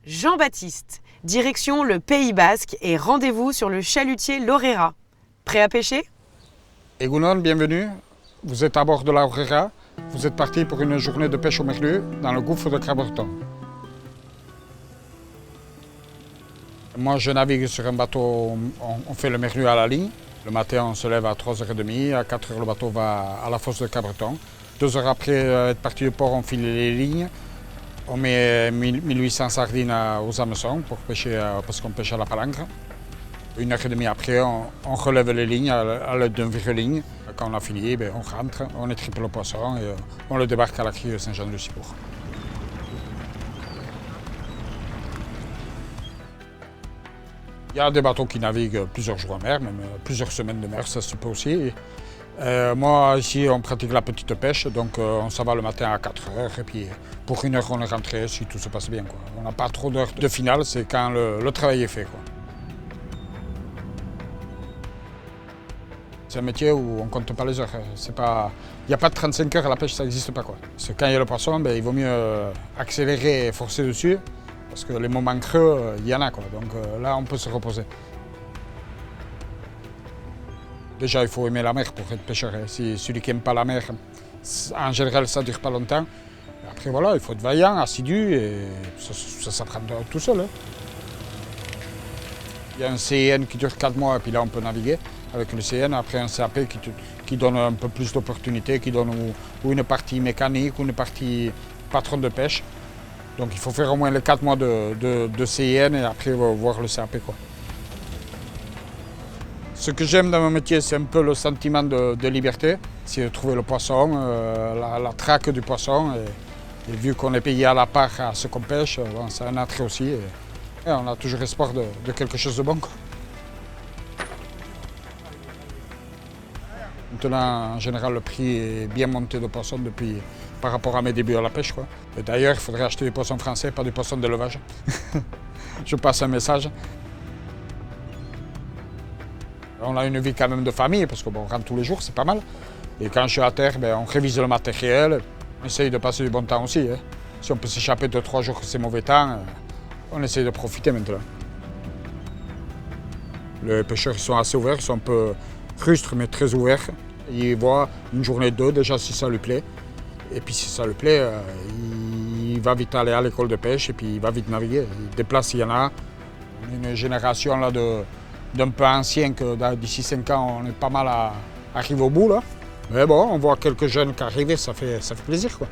Jean-Baptiste, direction le Pays Basque et rendez-vous sur le chalutier l'Orera. Prêt à pêcher? Egunon, bienvenue. Vous êtes à bord de la Orera. Vous êtes parti pour une journée de pêche au merlu dans le gouffre de Crabreton. Moi, je navigue sur un bateau, on fait le merlu à la ligne. Le matin, on se lève à 3h30, à 4h, le bateau va à la fosse de Crabreton. 2 heures après être parti du port, on file les lignes. On met 1800 sardines aux hameçons pour pêcher, parce qu'on pêche à la palangre. 1h30 après, on relève les lignes à l'aide d'un vireligne. Quand on a fini, on rentre, on étripe le poisson et on le débarque à la criée de Saint-Jean-de-Cibourg. Il y a des bateaux qui naviguent plusieurs jours en mer, même plusieurs semaines de mer, ça se peut aussi. Moi, ici, on pratique la petite pêche, donc on s'en va le matin à 4h, et puis pour 1 heure, on est rentré si tout se passe bien, quoi. On n'a pas trop d'heures de finale, c'est quand le travail est fait, quoi. C'est un métier où on ne compte pas les heures. Il n'y a pas de 35 heures à la pêche, ça n'existe pas, quoi. Parce que quand il y a le poisson, il vaut mieux accélérer et forcer dessus, parce que les moments creux, il y en a, quoi. Donc là, on peut se reposer. Déjà, il faut aimer la mer pour être pêcheur. Si celui qui n'aime pas la mer, en général, ça ne dure pas longtemps. Après, voilà, il faut être vaillant, assidu, et ça s'apprend tout seul. Il y a un CN qui dure 4 mois, et puis là, on peut naviguer avec le CN. Après, un CAP qui donne un peu plus d'opportunités, qui donne ou une partie mécanique, ou une partie patron de pêche. Donc, il faut faire au moins les 4 mois de CN, et après, voir le CAP, quoi. Ce que j'aime dans mon métier, c'est un peu le sentiment de liberté. C'est de trouver le poisson, la traque du poisson. Et vu qu'on est payé à la part à ce qu'on pêche, c'est un attrait aussi. Et on a toujours espoir de quelque chose de bon, quoi. Maintenant, en général, le prix est bien monté de poisson par rapport à mes débuts à la pêche, quoi. Et d'ailleurs, il faudrait acheter des poissons français, pas des poissons d'élevage. Je passe un message. On a une vie quand même de famille, parce qu'on rentre tous les jours, c'est pas mal. Et quand je suis à terre, on révise le matériel, on essaye de passer du bon temps aussi. Si on peut s'échapper 2-3 jours que c'est mauvais temps, on essaye de profiter maintenant. Les pêcheurs ils sont assez ouverts, ils sont un peu rustres mais très ouverts. Ils voient une journée de 2 déjà si ça lui plaît. Et puis si ça lui plaît, il va vite aller à l'école de pêche et puis il va vite naviguer. Des places, il y en a. Une génération là, d'un peu ancien que d'ici 5 ans, on est pas mal à arriver au bout, là. Mais bon, on voit quelques jeunes qui arrivent, ça fait plaisir, quoi.